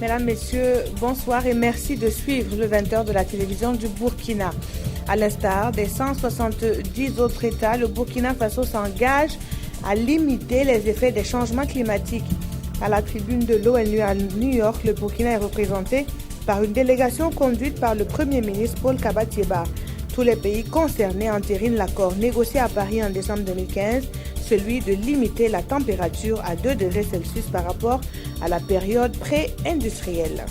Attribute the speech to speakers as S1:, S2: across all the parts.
S1: Mesdames, Messieurs, bonsoir et merci de suivre le 20h de la télévision du Burkina. À l'instar des 170 autres États, le Burkina Faso s'engage à limiter les effets des changements climatiques. À la tribune de l'ONU à New York, le Burkina est représenté par une délégation conduite par le Premier ministre Paul Kaba-Thiéba. Tous les pays concernés entérinent l'accord négocié à Paris en décembre 2015, celui de limiter la température à 2 degrés Celsius par rapport à la période pré-industrielle.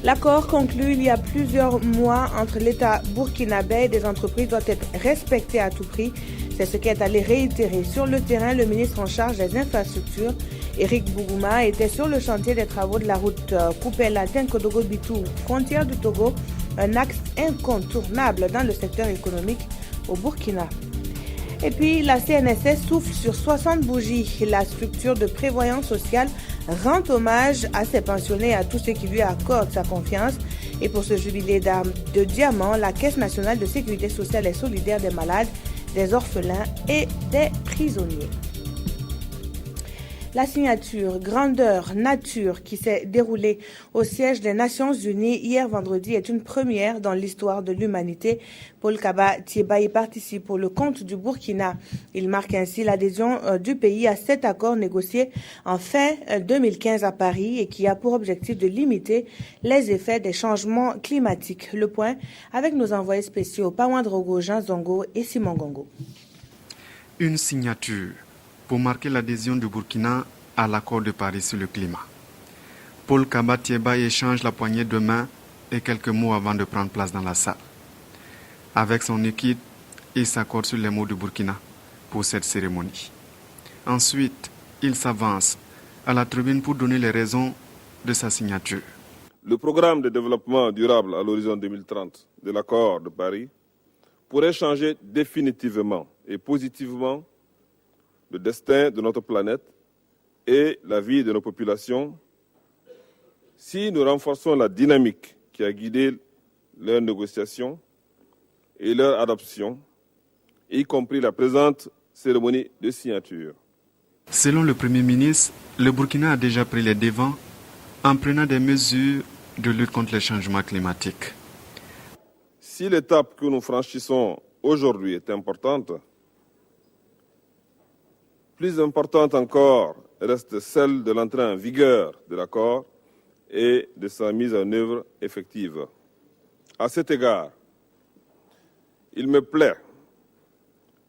S1: L'accord conclu il y a plusieurs mois entre l'État burkinabé et des entreprises doit être respecté à tout prix. C'est ce qu'est allé réitérer sur le terrain le ministre en charge des infrastructures. Éric Bougouma était sur le chantier des travaux de la route Koupela-Tinkodogo-Bitou, frontière du Togo, un axe incontournable dans le secteur économique au Burkina. Et puis, la CNSS souffle sur 60 bougies. La structure de prévoyance sociale rend hommage à ses pensionnés et à tous ceux qui lui accordent sa confiance. Et pour ce jubilé de diamant, la Caisse nationale de sécurité sociale et solidaire des malades, des orphelins et des prisonniers. La signature Grandeur Nature qui s'est déroulée au siège des Nations Unies hier vendredi est une première dans l'histoire de l'humanité. Paul Kaba-Thiéba y participe pour le compte du Burkina. Il marque ainsi l'adhésion du pays à cet accord négocié en fin 2015 à Paris et qui a pour objectif de limiter les effets des changements climatiques. Le point avec nos envoyés spéciaux Pawandrogo, Jean Zongo et Simon Gongo.
S2: Une signature pour marquer l'adhésion du Burkina à l'accord de Paris sur le climat. Paul Kaba-Thiéba échange la poignée de main et quelques mots avant de prendre place dans la salle. Avec son équipe, il s'accorde sur les mots du Burkina pour cette cérémonie. Ensuite, il s'avance à la tribune pour donner les raisons de sa signature.
S3: Le programme de développement durable à l'horizon 2030 de l'accord de Paris pourrait changer définitivement et positivement le destin de notre planète et la vie de nos populations si nous renforçons la dynamique qui a guidé leurs négociations et leur adoption, y compris la présente cérémonie de signature.
S2: Selon le Premier ministre, le Burkina a déjà pris les devants en prenant des mesures de lutte contre les changements climatiques.
S3: Si l'étape que nous franchissons aujourd'hui est importante, plus importante encore reste celle de l'entrée en vigueur de l'accord et de sa mise en œuvre effective. À cet égard, il me plaît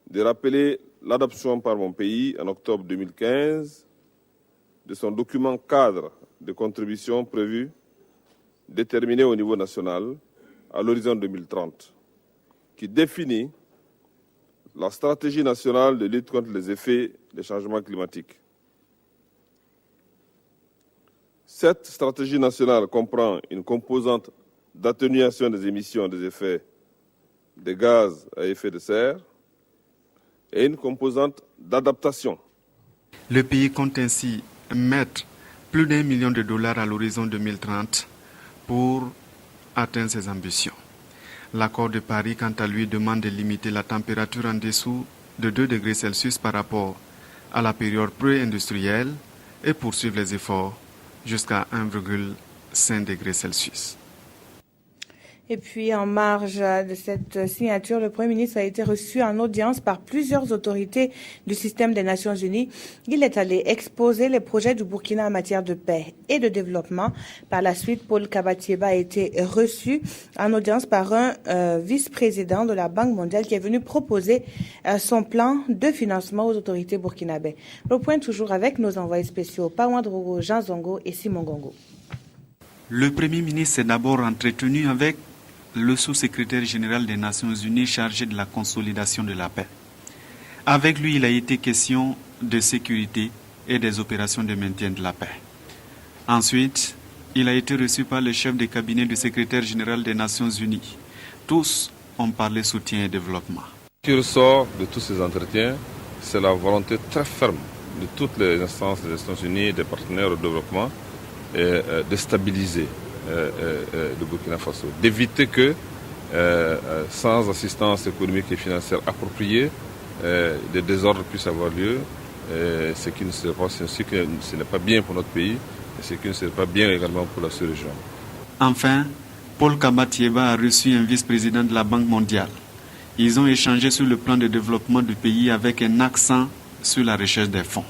S3: de rappeler l'adoption par mon pays en octobre 2015 de son document cadre de contribution prévu, déterminé au niveau national à l'horizon 2030, qui définit la stratégie nationale de lutte contre les effets des changements climatiques. Cette stratégie nationale comprend une composante d'atténuation des émissions des effets des gaz à effet de serre et une composante d'adaptation.
S2: Le pays compte ainsi mettre plus d'1 million de dollars à l'horizon 2030 pour atteindre ses ambitions. L'accord de Paris, quant à lui, demande de limiter la température en dessous de 2 degrés Celsius par rapport à la période pré-industrielle et poursuivre les efforts jusqu'à 1,5 degrés Celsius.
S1: Et puis, en marge de cette signature, le Premier ministre a été reçu en audience par plusieurs autorités du système des Nations Unies. Il est allé exposer les projets du Burkina en matière de paix et de développement. Par la suite, Paul Kaba-Thiéba a été reçu en audience par un vice-président de la Banque mondiale qui est venu proposer son plan de financement aux autorités burkinabées. Le point toujours avec nos envoyés spéciaux Pawandrogo, Jean Zongo et Simon Gongo.
S2: Le Premier ministre s'est d'abord entretenu avec le sous-secrétaire général des Nations Unies chargé de la consolidation de la paix. Avec lui, il a été question de sécurité et des opérations de maintien de la paix. Ensuite, il a été reçu par le chef de cabinet du secrétaire général des Nations Unies. Tous ont parlé soutien et développement.
S3: Ce qui ressort de tous ces entretiens, c'est la volonté très ferme de toutes les instances des Nations Unies, des partenaires au développement, de stabiliser le Burkina Faso, d'éviter que, sans assistance économique et financière appropriée, des désordres puissent avoir lieu, ce qui ne n'est pas bien pour notre pays, et ce qui ne serait pas bien également pour la sous-région.
S2: Enfin, Paul Kaba-Thiéba a reçu un vice-président de la Banque mondiale. Ils ont échangé sur le plan de développement du pays avec un accent sur la recherche des fonds.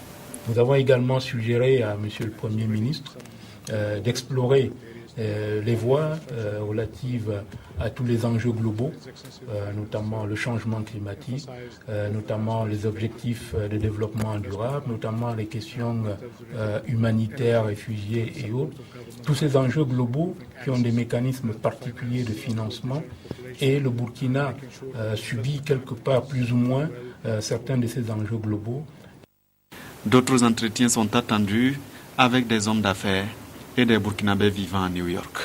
S4: Nous avons également suggéré à M. le Premier ministre d'explorer les voies relatives à tous les enjeux globaux, notamment le changement climatique, notamment les objectifs de développement durable, notamment les questions humanitaires, réfugiés et autres. Tous ces enjeux globaux qui ont des mécanismes particuliers de financement, et le Burkina subit quelque part plus ou moins certains de ces enjeux globaux.
S2: D'autres entretiens sont attendus avec des hommes d'affaires et des Burkinabés vivant à New York.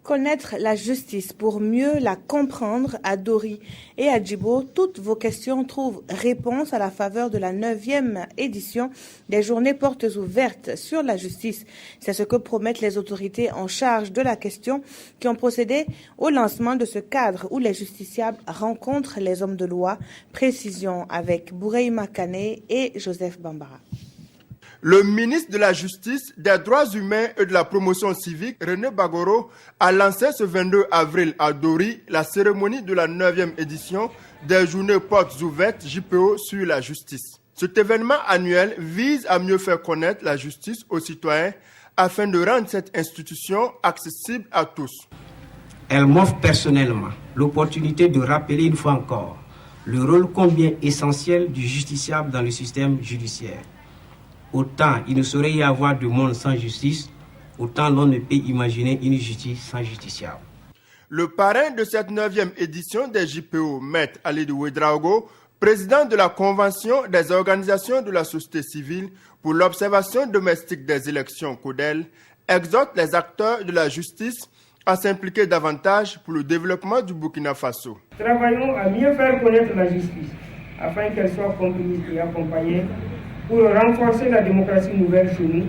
S1: Connaître la justice pour mieux la comprendre à Dori et à Djibo, toutes vos questions trouvent réponse à la faveur de la 9e édition des Journées Portes Ouvertes sur la justice. C'est ce que promettent les autorités en charge de la question qui ont procédé au lancement de ce cadre où les justiciables rencontrent les hommes de loi. Précision avec Boureima Kane et Joseph Bambara.
S5: Le ministre de la Justice, des Droits humains et de la Promotion civique, René Bagoro, a lancé ce 22 avril à Dori la cérémonie de la 9e édition des Journées Portes Ouvertes JPO sur la justice. Cet événement annuel vise à mieux faire connaître la justice aux citoyens afin de rendre cette institution accessible à tous.
S6: Elle m'offre personnellement l'opportunité de rappeler une fois encore le rôle combien essentiel du justiciable dans le système judiciaire. Autant il ne saurait y avoir de monde sans justice, autant l'on ne peut imaginer une justice sans justiciable.
S5: Le parrain de cette 9e édition des JPO, Maître Alidou Ouedraogo, président de la Convention des organisations de la société civile pour l'observation domestique des élections CODEL, exhorte les acteurs de la justice à s'impliquer davantage pour le développement du Burkina Faso.
S7: Travaillons à mieux faire connaître la justice afin qu'elle soit comprise et accompagnée pour renforcer la démocratie nouvelle chez nous,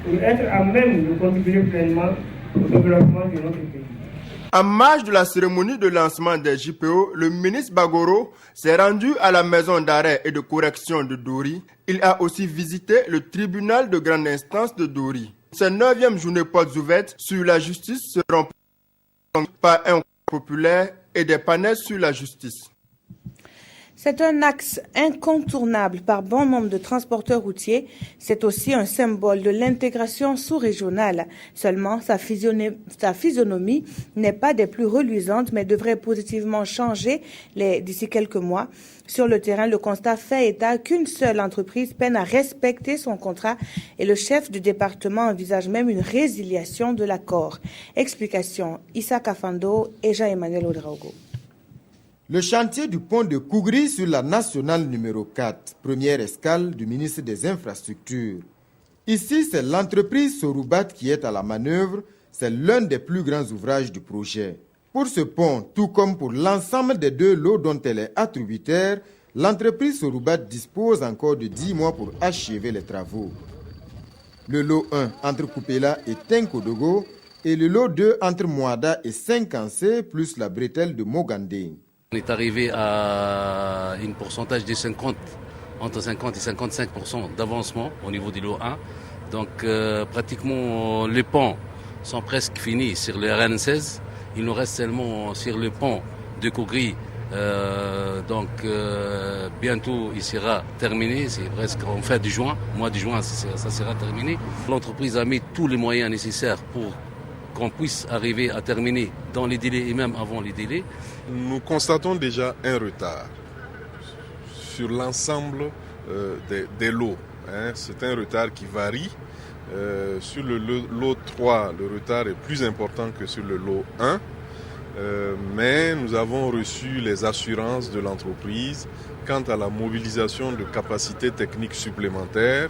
S7: pour être à même de contribuer pleinement au développement de notre pays.
S5: En marge de la cérémonie de lancement des JPO, le ministre Bagoro s'est rendu à la maison d'arrêt et de correction de Dori. Il a aussi visité le tribunal de grande instance de Dori. Ces 9e journées portes ouvertes sur la justice seront par un populaire et des panels sur la justice.
S1: C'est un axe incontournable par bon nombre de transporteurs routiers. C'est aussi un symbole de l'intégration sous-régionale. Seulement, sa physionomie n'est pas des plus reluisantes, mais devrait positivement changer d'ici quelques mois. Sur le terrain, le constat fait état qu'une seule entreprise peine à respecter son contrat et le chef du département envisage même une résiliation de l'accord. Explication, Issa Kafando et Jean-Emmanuel Ouedraogo.
S8: Le chantier du pont de Kougri sur la nationale numéro 4, première escale du ministre des Infrastructures. Ici, c'est l'entreprise Soroubat qui est à la manœuvre. C'est l'un des plus grands ouvrages du projet. Pour ce pont, tout comme pour l'ensemble des 2 lots dont elle est attributaire, l'entreprise Soroubat dispose encore de 10 mois pour achever les travaux. Le lot 1 entre Koupela et Tenkodogo et le lot 2 entre Mouada et Saint-Cancé plus la bretelle de Mogandé.
S9: On est arrivé à un pourcentage de entre 50 et 55% d'avancement au niveau du lot 1. Donc pratiquement les ponts sont presque finis sur le RN16. Il nous reste seulement sur le pont de Kougri. Bientôt il sera terminé, c'est presque en fin de juin. Mois de juin, ça sera terminé. L'entreprise a mis tous les moyens nécessaires pour qu'on puisse arriver à terminer dans les délais et même avant les délais.
S3: Nous constatons déjà un retard sur l'ensemble des lots. C'est un retard qui varie. Sur le lot 3, le retard est plus important que sur le lot 1. Mais nous avons reçu les assurances de l'entreprise quant à la mobilisation de capacités techniques supplémentaires,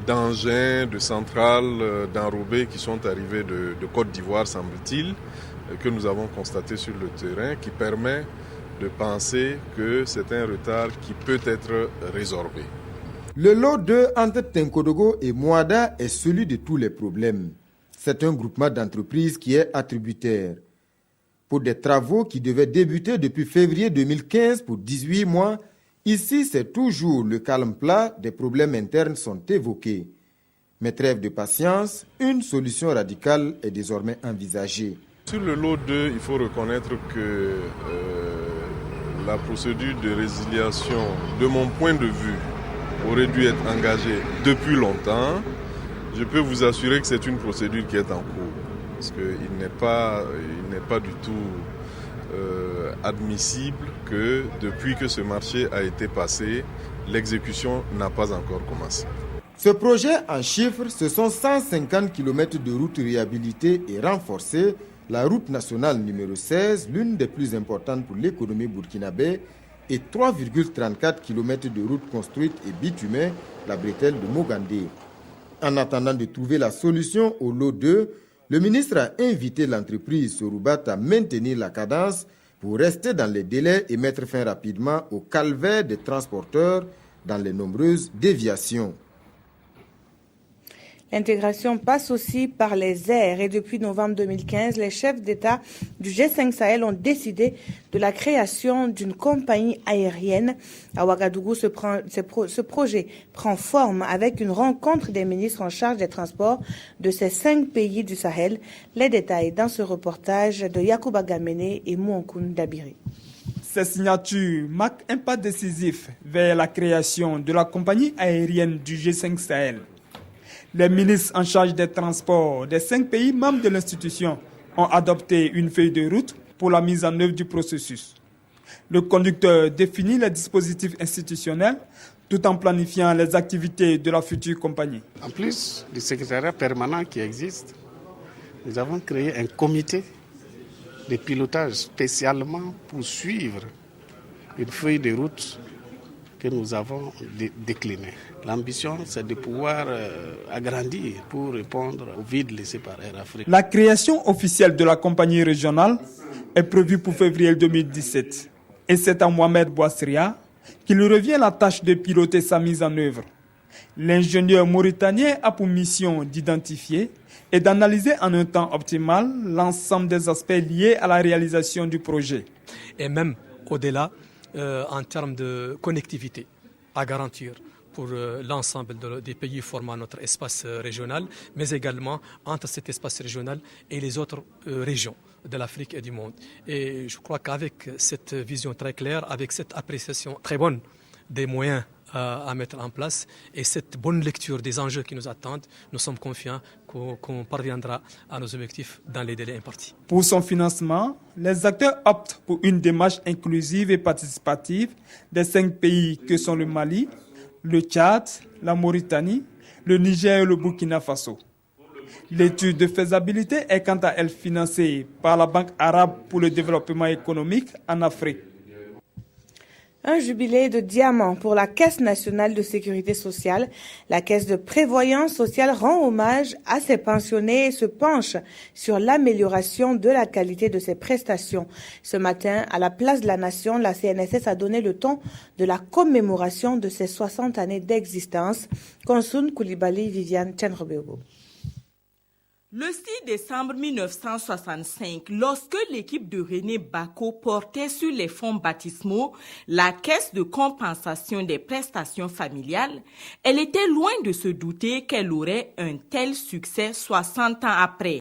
S3: d'engins, de centrales, d'enrobés qui sont arrivés de Côte d'Ivoire, semble-t-il, que nous avons constaté sur le terrain, qui permet de penser que c'est un retard qui peut être résorbé.
S8: Le lot 2 entre Tenkodogo et Mouada est celui de tous les problèmes. C'est un groupement d'entreprises qui est attributaire. Pour des travaux qui devaient débuter depuis février 2015 pour 18 mois, ici c'est toujours le calme plat, des problèmes internes sont évoqués. Mais trêve de patience, une solution radicale est désormais envisagée.
S3: Sur le lot 2, il faut reconnaître que la procédure de résiliation, de mon point de vue, aurait dû être engagée depuis longtemps. Je peux vous assurer que c'est une procédure qui est en cours. Parce qu'il n'est pas du tout admissible que depuis que ce marché a été passé, l'exécution n'a pas encore commencé.
S8: Ce projet en chiffres, ce sont 150 km de routes réhabilitées et renforcées. La route nationale numéro 16, l'une des plus importantes pour l'économie burkinabé, et 3,34 km de routes construites et bitumées, la bretelle de Mogandé. En attendant de trouver la solution au lot 2, le ministre a invité l'entreprise Soroubat à maintenir la cadence pour rester dans les délais et mettre fin rapidement au calvaire des transporteurs dans les nombreuses déviations.
S1: L'intégration passe aussi par les airs et depuis novembre 2015, les chefs d'État du G5 Sahel ont décidé de la création d'une compagnie aérienne. À Ouagadougou, ce projet prend forme avec une rencontre des ministres en charge des transports de ces 5 pays du Sahel. Les détails dans ce reportage de Yacouba Gamene et Mouankoun Dabiri.
S10: Ces signatures marquent un pas décisif vers la création de la compagnie aérienne du G5 Sahel. Les ministres en charge des transports des 5 pays membres de l'institution ont adopté une feuille de route pour la mise en œuvre du processus. Le conducteur définit les dispositifs institutionnels tout en planifiant les activités de la future compagnie.
S11: En plus du secrétariat permanent qui existe, nous avons créé un comité de pilotage spécialement pour suivre une feuille de route que nous avons déclinée. L'ambition, c'est de pouvoir agrandir pour répondre au vide laissé par Air Afrique.
S10: La création officielle de la compagnie régionale est prévue pour février 2017. Et c'est à Mohamed Bouassria qu'il revient la tâche de piloter sa mise en œuvre. L'ingénieur mauritanien a pour mission d'identifier et d'analyser en un temps optimal l'ensemble des aspects liés à la réalisation du projet.
S12: Et même au-delà, en termes de connectivité à garantir pour l'ensemble des pays formant notre espace régional, mais également entre cet espace régional et les autres régions de l'Afrique et du monde. Et je crois qu'avec cette vision très claire, avec cette appréciation très bonne des moyens à mettre en place et cette bonne lecture des enjeux qui nous attendent, nous sommes confiants qu'on parviendra à nos objectifs dans les délais impartis.
S10: Pour son financement, les acteurs optent pour une démarche inclusive et participative des 5 pays que sont le Mali, le Tchad, la Mauritanie, le Niger et le Burkina Faso. L'étude de faisabilité est quant à elle financée par la Banque arabe pour le développement économique en Afrique.
S1: Un jubilé de diamant pour la Caisse nationale de sécurité sociale. La Caisse de prévoyance sociale rend hommage à ses pensionnés et se penche sur l'amélioration de la qualité de ses prestations. Ce matin, à la place de la Nation, la CNSS a donné le ton de la commémoration de ses 60 années d'existence. Konsoun Koulibaly, Viviane Tchenrobego.
S13: Le 6 décembre 1965, lorsque l'équipe de René Bako portait sur les fonds baptismaux la caisse de compensation des prestations familiales, elle était loin de se douter qu'elle aurait un tel succès 60 ans après.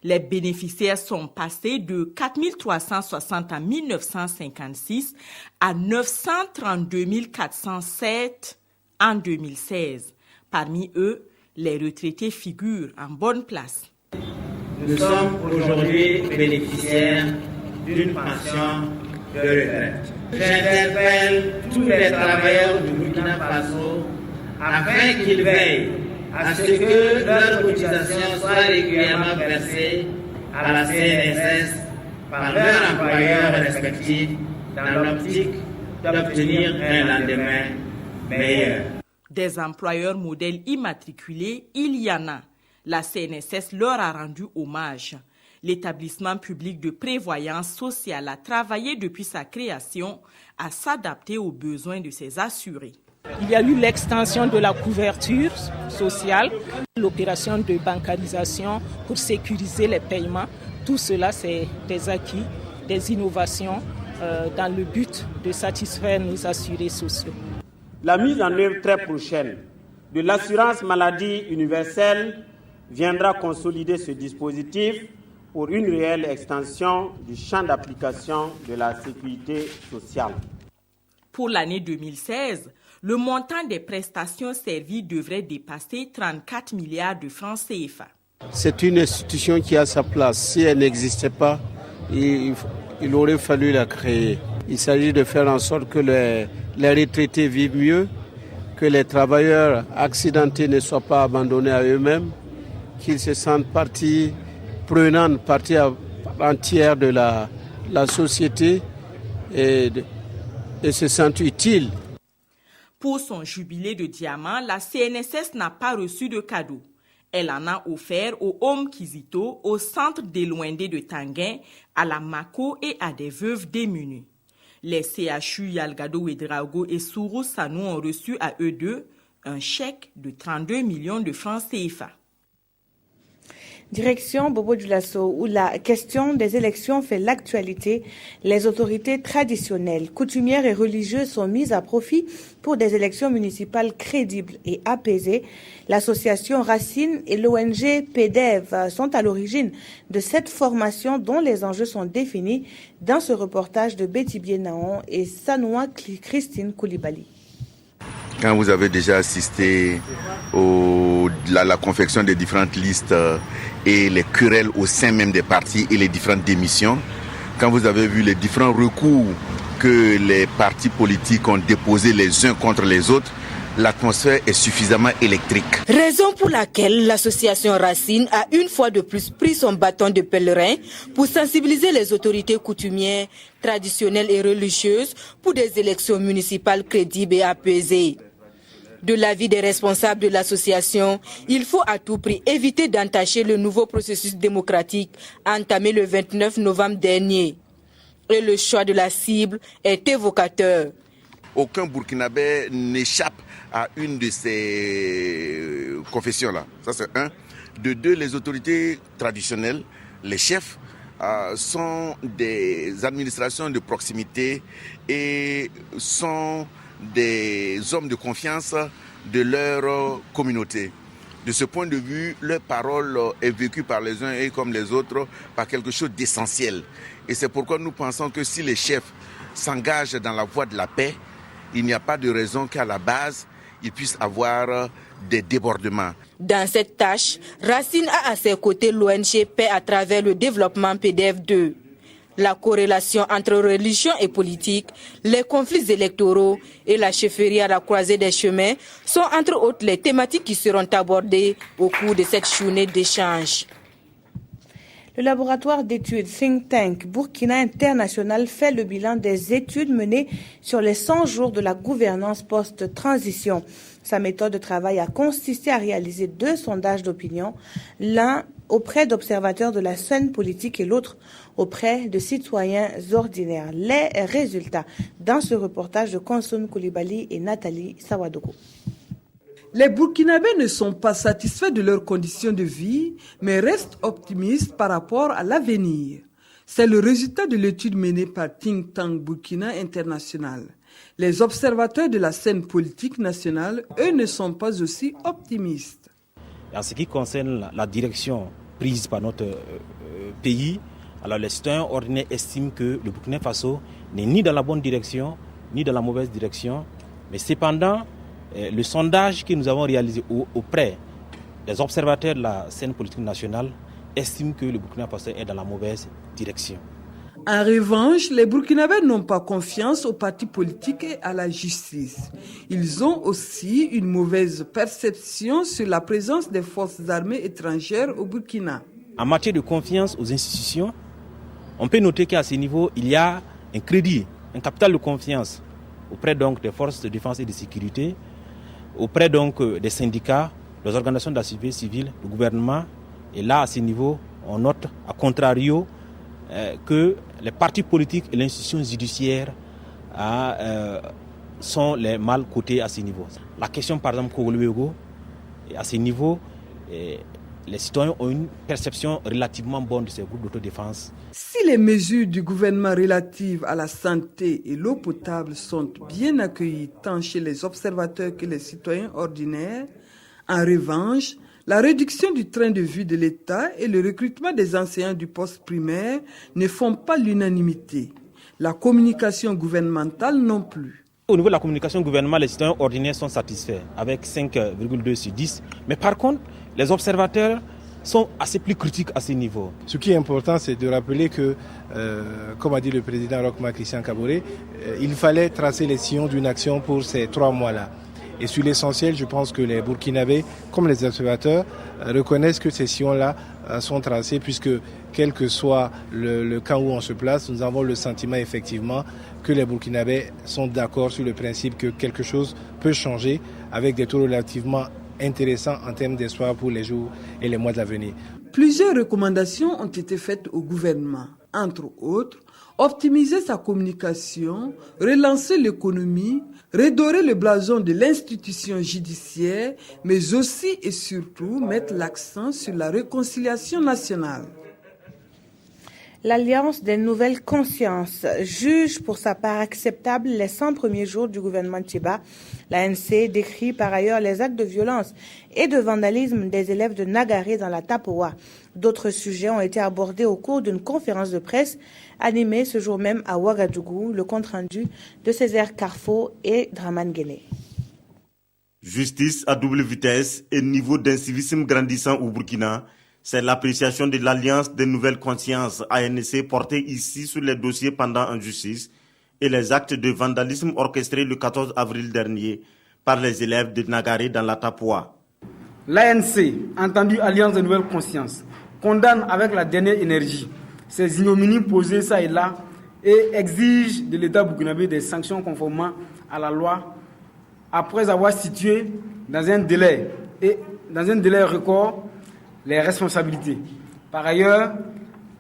S13: Les bénéficiaires sont passés de 4 360 en 1956 à 932 407 en 2016. Parmi eux, les retraités figurent en bonne place.
S14: Nous sommes aujourd'hui bénéficiaires d'une pension de retraite. J'interpelle tous les travailleurs du Burkina Faso afin qu'ils veillent à ce que leurs cotisations soient régulièrement versées à la CNSS par leurs employeurs respectifs dans l'optique d'obtenir un lendemain meilleur.
S13: Des employeurs modèles immatriculés, il y en a. La CNSS leur a rendu hommage. L'établissement public de prévoyance sociale a travaillé depuis sa création à s'adapter aux besoins de ses assurés.
S15: Il y a eu l'extension de la couverture sociale, l'opération de bancarisation pour sécuriser les paiements. Tout cela, c'est des acquis, des innovations dans le but de satisfaire nos assurés sociaux.
S14: La mise en œuvre très prochaine
S16: de l'assurance maladie universelle viendra consolider ce dispositif pour une réelle extension du champ d'application de la sécurité sociale.
S13: Pour l'année 2016, le montant des prestations servies devrait dépasser 34 milliards de francs CFA.
S11: C'est une institution qui a sa place. Si elle n'existait pas, il aurait fallu la créer. Il s'agit de faire en sorte que les retraités vivent mieux, que les travailleurs accidentés ne soient pas abandonnés à eux-mêmes, qu'ils se sentent partie prenante, partie entière de la société et se sentent utiles.
S13: Pour son jubilé de diamant, la CNSS n'a pas reçu de cadeau. Elle en a offert au Home Kizito, au centre d'Eloindé de Tanguin, à la Mako et à des veuves démunies. Les CHU Yalgado Ouedraogo et Sourou Sanou ont reçu à eux deux un chèque de 32 millions de francs CFA.
S1: Direction Bobo Dioulasso, où la question des élections fait l'actualité. Les autorités traditionnelles, coutumières et religieuses sont mises à profit pour des élections municipales crédibles et apaisées. L'association Racine et l'ONG PEDEV sont à l'origine de cette formation dont les enjeux sont définis dans ce reportage de Betty Bienaon et Sanoua Christine Koulibaly.
S17: Quand vous avez déjà assisté à la confection des différentes listes et les querelles au sein même des partis et les différentes démissions, quand vous avez vu les différents recours que les partis politiques ont déposés les uns contre les autres, l'atmosphère est suffisamment électrique.
S18: Raison pour laquelle l'association Racine a une fois de plus pris son bâton de pèlerin pour sensibiliser les autorités coutumières, traditionnelles et religieuses pour des élections municipales crédibles et apaisées. De l'avis des responsables de l'association, il faut à tout prix éviter d'entacher le nouveau processus démocratique entamé le 29 novembre dernier. Et le choix de la cible est évocateur.
S17: Aucun Burkinabé n'échappe à une de ces confessions-là. Ça, c'est un. De deux, les autorités traditionnelles, les chefs, sont des administrations de proximité et sont des hommes de confiance de leur communauté. De ce point de vue, leur parole est vécue par les uns et comme les autres par quelque chose d'essentiel. Et c'est pourquoi nous pensons que si les chefs s'engagent dans la voie de la paix, il n'y a pas de raison qu'à la base, ils puissent avoir des débordements.
S18: Dans cette tâche, Racine a à ses côtés l'ONG Paix à travers le développement PDF2. La corrélation entre religion et politique, les conflits électoraux et la chefferie à la croisée des chemins sont entre autres les thématiques qui seront abordées au cours de cette journée d'échange.
S1: Le laboratoire d'études Think Tank Burkina International fait le bilan des études menées sur les 100 jours de la gouvernance post-transition. Sa méthode de travail a consisté à réaliser 2 sondages d'opinion, l'un auprès d'observateurs de la scène politique et l'autre auprès de citoyens ordinaires. Les résultats dans ce reportage de Konsoum Koulibaly et Nathalie Sawadoko.
S19: Les Burkinabés ne sont pas satisfaits de leurs conditions de vie, mais restent optimistes par rapport à l'avenir. C'est le résultat de l'étude menée par Think Tank Burkina International. Les observateurs de la scène politique nationale, eux, ne sont pas aussi optimistes.
S20: En ce qui concerne la direction prise par notre pays, alors les citoyens ordinaires estiment que le Burkina Faso n'est ni dans la bonne direction, ni dans la mauvaise direction, mais cependant, le sondage que nous avons réalisé auprès des observateurs de la scène politique nationale estime que le Burkina Faso est dans la mauvaise direction.
S19: En revanche, les Burkinabés n'ont pas confiance aux partis politiques et à la justice. Ils ont aussi une mauvaise perception sur la présence des forces armées étrangères au Burkina.
S20: En matière de confiance aux institutions, on peut noter qu'à ce niveau, il y a un crédit, un capital de confiance auprès donc des forces de défense et de sécurité, auprès donc des syndicats, des organisations de la société civile, du gouvernement. Et là, à ce niveau, on note, à contrario, que les partis politiques et l'institution judiciaire sont les mal cotés à ce niveau. La question, par exemple, Kogoluego, à ce niveau, les citoyens ont une perception relativement bonne de ces groupes d'autodéfense.
S19: Si les mesures du gouvernement relatives à la santé et l'eau potable sont bien accueillies tant chez les observateurs que les citoyens ordinaires, En revanche, la réduction du train de vie de l'État et le recrutement des enseignants du poste primaire ne font pas l'unanimité. La communication gouvernementale non plus.
S20: Au niveau de la communication gouvernementale, les citoyens ordinaires sont satisfaits avec 5,2 sur 10. Mais par contre, les observateurs sont assez plus critiques à ce niveau.
S21: Ce qui est important, c'est de rappeler que, comme a dit le président Roch-Marc Christian Kaboré, il fallait tracer les sillons d'une action pour ces 3 mois-là. Et sur l'essentiel, je pense que les Burkinabés, comme les observateurs, reconnaissent que ces sillons-là sont tracés, puisque quel que soit le camp où on se place, nous avons le sentiment effectivement que les Burkinabés sont d'accord sur le principe que quelque chose peut changer avec des taux relativement intéressants en termes d'espoir pour les jours et les mois à venir.
S19: Plusieurs recommandations ont été faites au gouvernement, entre autres, optimiser sa communication, relancer l'économie, redorer le blason de l'institution judiciaire, mais aussi et surtout mettre l'accent sur la réconciliation nationale.
S1: L'Alliance des nouvelles consciences juge pour sa part acceptable les 100 premiers jours du gouvernement Tchiba. L'ANC décrit par ailleurs les actes de violence et de vandalisme des élèves de Nagaré dans la Tapoa. D'autres sujets ont été abordés au cours d'une conférence de presse animée ce jour même à Ouagadougou, le compte-rendu de Césaire Carfo et Draman Guéné.
S22: Justice à double vitesse et niveau d'incivisme grandissant au Burkina. C'est l'appréciation de l'Alliance des nouvelles consciences ANC portée ici sur les dossiers pendant en justice et les actes de vandalisme orchestrés le 14 avril dernier par les élèves de Nagaré dans la Tapoa.
S23: L'ANC, entendue Alliance des nouvelles consciences, condamne avec la dernière énergie ces ignominies posées ça et là et exige de l'État burkinabé des sanctions conformément à la loi après avoir situé dans un délai record les responsabilités. Par ailleurs,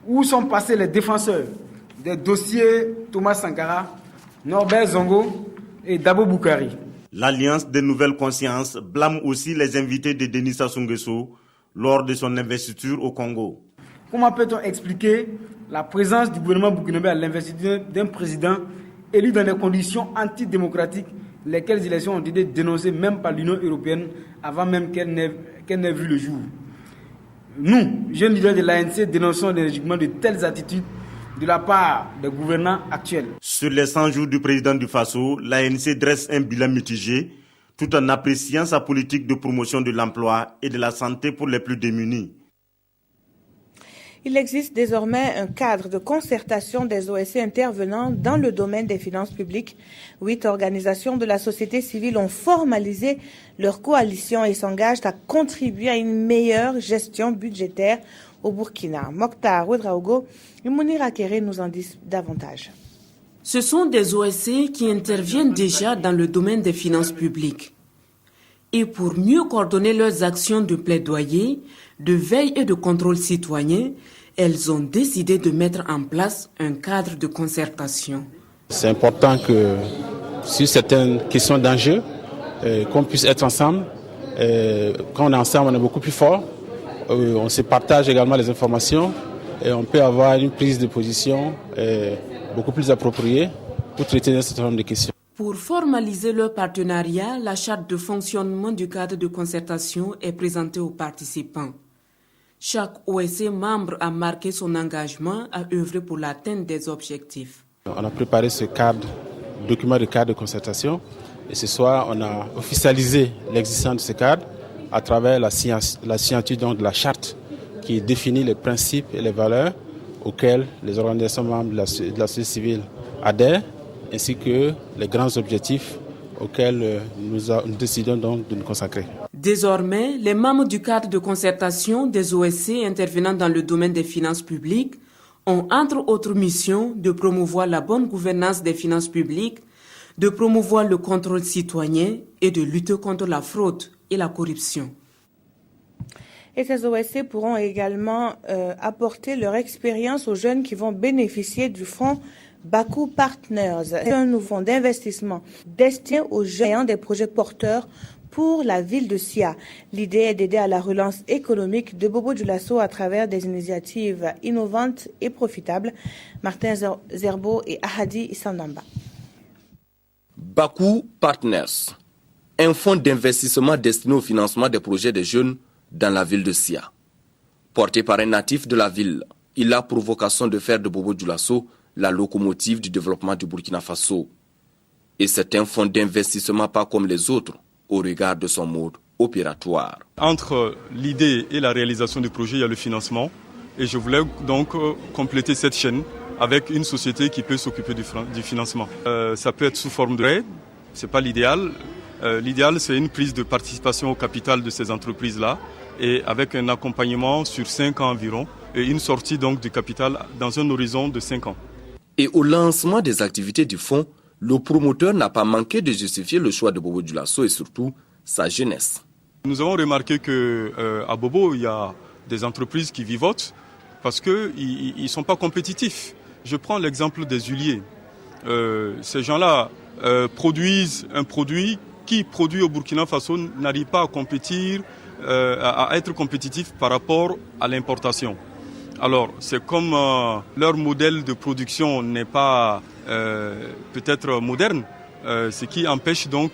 S23: où sont passés les défenseurs des dossiers Thomas Sankara, Norbert Zongo et Dabo Boukari?
S22: L'Alliance des nouvelles consciences blâme aussi les invités de Denis Sassou Nguesso lors de son investiture au Congo.
S23: Comment peut-on expliquer la présence du gouvernement burkinabé à l'investiture d'un président élu dans des conditions antidémocratiques, lesquelles élections ont été dénoncées même par l'Union européenne avant même qu'elle n'ait vu le jour? Nous, jeunes leaders de l'ANC, dénonçons énergiquement de telles attitudes de la part des gouvernants actuels.
S22: Sur les 100 jours du président du Faso, l'ANC dresse un bilan mitigé tout en appréciant sa politique de promotion de l'emploi et de la santé pour les plus démunis.
S1: Il existe désormais un cadre de concertation des OSC intervenant dans le domaine des finances publiques. 8 organisations de la société civile ont formalisé leur coalition et s'engagent à contribuer à une meilleure gestion budgétaire au Burkina. Mokhtar Ouedraogo et Mounir Akere nous en disent davantage.
S24: Ce sont des OSC qui interviennent déjà dans le domaine des finances publiques. Et pour mieux coordonner leurs actions de plaidoyer, de veille et de contrôle citoyen, elles ont décidé de mettre en place un cadre de concertation.
S25: C'est important que sur certaines questions d'enjeu, qu'on puisse être ensemble. Quand on est ensemble, on est beaucoup plus fort. On se partage également les informations et on peut avoir une prise de position beaucoup plus appropriée pour traiter un certain nombre de questions.
S24: Pour formaliser leur partenariat, la charte de fonctionnement du cadre de concertation est présentée aux participants. Chaque OSC membre a marqué son engagement à œuvrer pour l'atteinte des objectifs.
S25: On a préparé ce document de cadre de concertation et ce soir on a officialisé l'existence de ce cadre à travers la signature donc de la charte qui définit les principes et les valeurs auxquels les organisations membres de la société civile adhèrent, ainsi que les grands objectifs auxquels nous décidons donc de nous consacrer.
S24: Désormais, les membres du cadre de concertation des OSC intervenant dans le domaine des finances publiques ont entre autres missions de promouvoir la bonne gouvernance des finances publiques, de promouvoir le contrôle citoyen et de lutter contre la fraude et la corruption.
S1: Et ces OSC pourront également apporter leur expérience aux jeunes qui vont bénéficier du fonds Baku Partners. C'est un nouveau fonds d'investissement destiné aux jeunes ayant des projets porteurs pour la ville de Sia. L'idée est d'aider à la relance économique de Bobo Dioulasso à travers des initiatives innovantes et profitables. Martin Zerbo et Ahadi Isandamba.
S26: Baku Partners,
S2: un fonds d'investissement destiné au financement des projets des jeunes dans la ville de Sia. Porté par un natif de la ville, il a pour vocation de faire de Bobo Dioulasso la locomotive du développement du Burkina Faso. Et c'est un fonds d'investissement pas comme les autres au regard de son mode opératoire.
S4: Entre l'idée et la réalisation du projet, il y a le financement. Et je voulais donc compléter cette chaîne avec une société qui peut s'occuper du financement. Ça peut être sous forme de prêt, ce n'est pas l'idéal. L'idéal, c'est une prise de participation au capital de ces entreprises-là et avec un accompagnement sur 5 ans environ et une sortie donc du capital dans un horizon de 5 ans.
S2: Et au lancement des activités du fonds, le promoteur n'a pas manqué de justifier le choix de Bobo Dioulasso et surtout sa jeunesse.
S4: Nous avons remarqué qu'à Bobo, il y a des entreprises qui vivotent parce qu'ils ne sont pas compétitifs. Je prends l'exemple des huiliers. Ces gens-là produisent un produit qui, produit au Burkina Faso, n'arrive pas à compétir, à être compétitif par rapport à l'importation. Alors, c'est comme leur modèle de production n'est pas peut-être moderne, ce qui empêche donc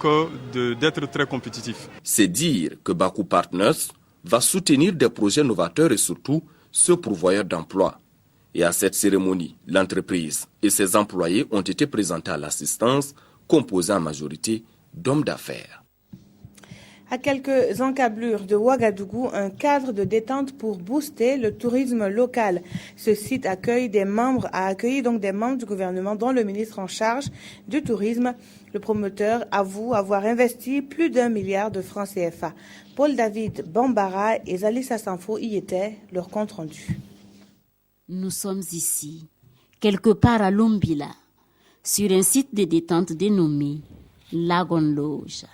S4: d'être très compétitif.
S2: C'est dire que Baku Partners va soutenir des projets novateurs et surtout ce pourvoyeur d'emploi. Et à cette cérémonie, l'entreprise et ses employés ont été présentés à l'assistance, composée en majorité d'hommes d'affaires.
S1: À quelques encablures de Ouagadougou, un cadre de détente pour booster le tourisme local. Ce site a accueilli des membres du gouvernement, dont le ministre en charge du tourisme. Le promoteur avoue avoir investi plus d'1 milliard de francs CFA. Paul-David Bambara et Zalissa Sanfo y étaient, leur compte rendu.
S5: Nous sommes ici, quelque part à Lumbila, sur un site de détente dénommé Lagon Loge.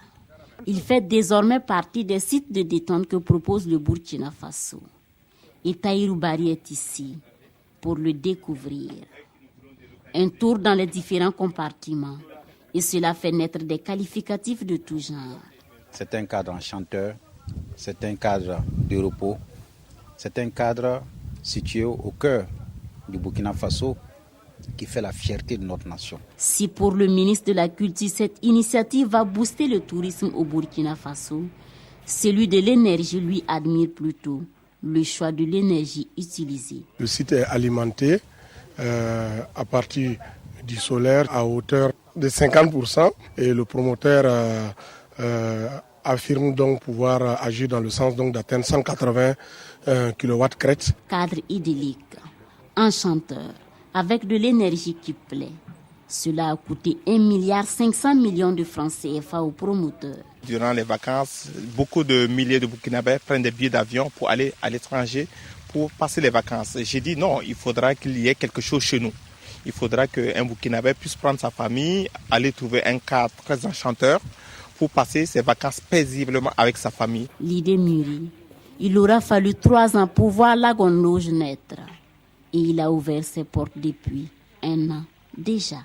S5: Il fait désormais partie des sites de détente que propose le Burkina Faso. Et Tahirou Bari est ici pour le découvrir. Un tour dans les différents compartiments et cela fait naître des qualificatifs de tout genre.
S6: C'est un cadre enchanteur, c'est un cadre de repos, c'est un cadre situé au cœur du Burkina Faso qui fait la fierté de notre nation.
S5: Si pour le ministre de la Culture, cette initiative va booster le tourisme au Burkina Faso, celui de l'énergie lui admire plutôt le choix de l'énergie utilisée.
S7: Le site est alimenté à partir du solaire à hauteur de 50% et le promoteur affirme donc pouvoir agir dans le sens donc d'atteindre 180 kW crête.
S5: Cadre idyllique, enchanteur, avec de l'énergie qui plaît. Cela a coûté 1,5 milliard de francs CFA aux promoteurs.
S26: Durant les vacances, beaucoup de milliers de Burkinabés prennent des billets d'avion pour aller à l'étranger pour passer les vacances. J'ai dit non, il faudra qu'il y ait quelque chose chez nous. Il faudra qu'un Burkinabé puisse prendre sa famille, aller trouver un cadre très enchanteur pour passer ses vacances paisiblement avec sa famille.
S5: L'idée mûrit. Il aura fallu 3 ans pour voir Lagon Loge naître. Et il a ouvert ses portes depuis 1 an déjà.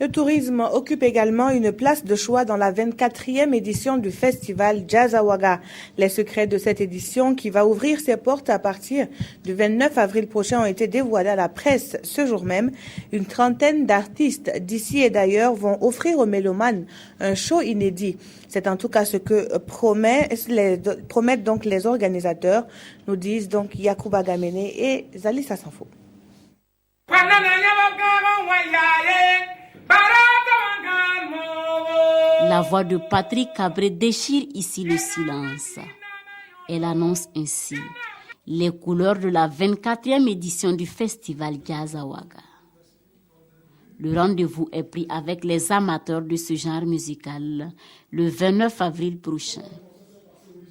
S1: Le tourisme occupe également une place de choix dans la 24e édition du festival Jazzawaga. Les secrets de cette édition, qui va ouvrir ses portes à partir du 29 avril prochain, ont été dévoilés à la presse ce jour même. Une trentaine d'artistes d'ici et d'ailleurs vont offrir aux mélomanes un show inédit. C'est en tout cas ce que promettent donc les organisateurs, nous disent donc Yacouba Gamene et Zalissa Sanfo.
S5: La voix de Patrick Cabré déchire ici le silence. Elle annonce ainsi les couleurs de la 24e édition du festival Jazzawaga. Le rendez-vous est pris avec les amateurs de ce genre musical le 29 avril prochain.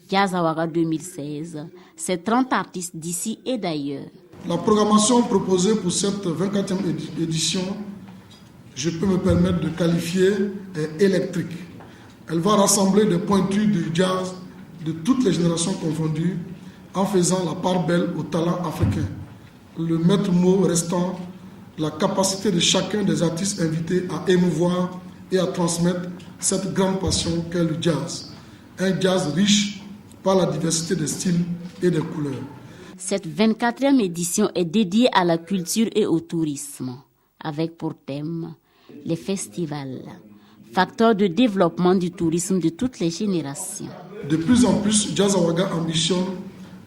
S5: Jazzawaga 2016, c'est 30 artistes d'ici et d'ailleurs.
S27: La programmation proposée pour cette 24e édition, je peux me permettre de qualifier électrique. Elle va rassembler des pointus du jazz de toutes les générations confondues en faisant la part belle au talent africain. Le maître mot restant la capacité de chacun des artistes invités à émouvoir et à transmettre cette grande passion qu'est le jazz. Un jazz riche par la diversité des styles et des couleurs.
S5: Cette 24e édition est dédiée à la culture et au tourisme, avec pour thème les festivals, facteur de développement du tourisme de toutes les générations.
S27: De plus en plus, Jazz Awaga ambitionne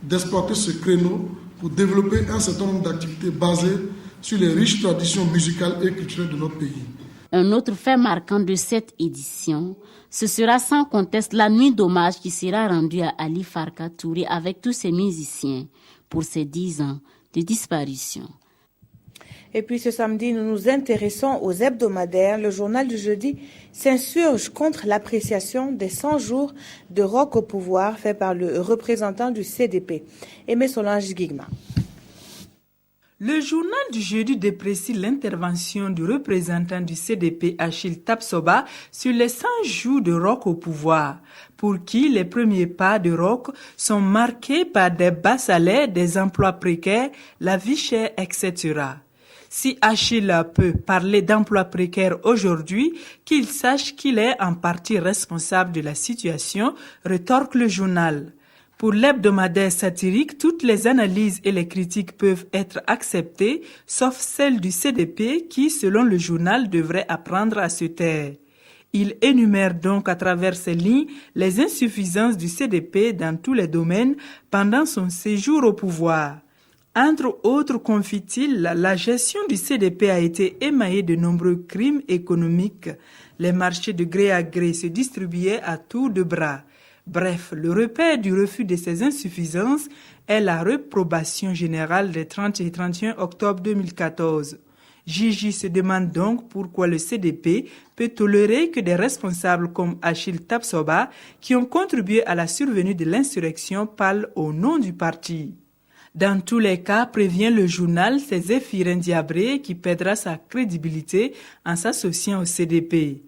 S27: d'exploiter ce créneau pour développer un certain nombre d'activités basées sur les riches traditions musicales et culturelles de notre pays.
S5: Un autre fait marquant de cette édition, ce sera sans conteste la nuit d'hommage qui sera rendue à Ali Farka Touré avec tous ses musiciens pour ses 10 ans de disparition.
S1: Et puis ce samedi, nous nous intéressons aux hebdomadaires. Le journal du jeudi s'insurge contre l'appréciation des 100 jours de rock au pouvoir fait par le représentant du CDP, Aimé Solange Guigma.
S19: Le journal du jeudi déprécie l'intervention du représentant du CDP, Achille Tapsoba, sur les 100 jours de rock au pouvoir, pour qui les premiers pas de rock sont marqués par des bas salaires, des emplois précaires, la vie chère, etc. Si Achille peut parler d'emploi précaire aujourd'hui, qu'il sache qu'il est en partie responsable de la situation, rétorque le journal. Pour l'hebdomadaire satirique, toutes les analyses et les critiques peuvent être acceptées, sauf celle du CDP qui, selon le journal, devrait apprendre à se taire. Il énumère donc à travers ces lignes les insuffisances du CDP dans tous les domaines pendant son séjour au pouvoir. Entre autres, confie-t-il, la gestion du CDP a été émaillée de nombreux crimes économiques. Les marchés de gré à gré se distribuaient à tour de bras. Bref, le repère du refus de ces insuffisances est la réprobation générale des 30 et 31 octobre 2014. Gigi se demande donc pourquoi le CDP peut tolérer que des responsables comme Achille Tapsoba, qui ont contribué à la survenue de l'insurrection, parlent au nom du parti. Dans tous les cas, prévient le journal, c'est Zéphirin Diabré qui perdra sa crédibilité en s'associant au CDP.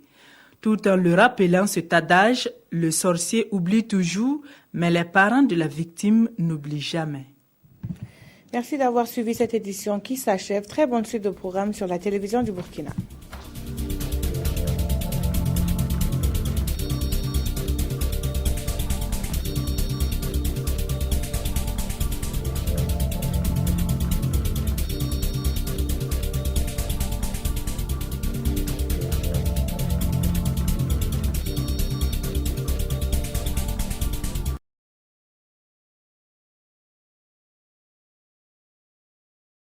S19: Tout en le rappelant cet adage, le sorcier oublie toujours, mais les parents de la victime n'oublient jamais.
S1: Merci d'avoir suivi cette édition qui s'achève. Très bonne suite de programme sur la télévision du Burkina.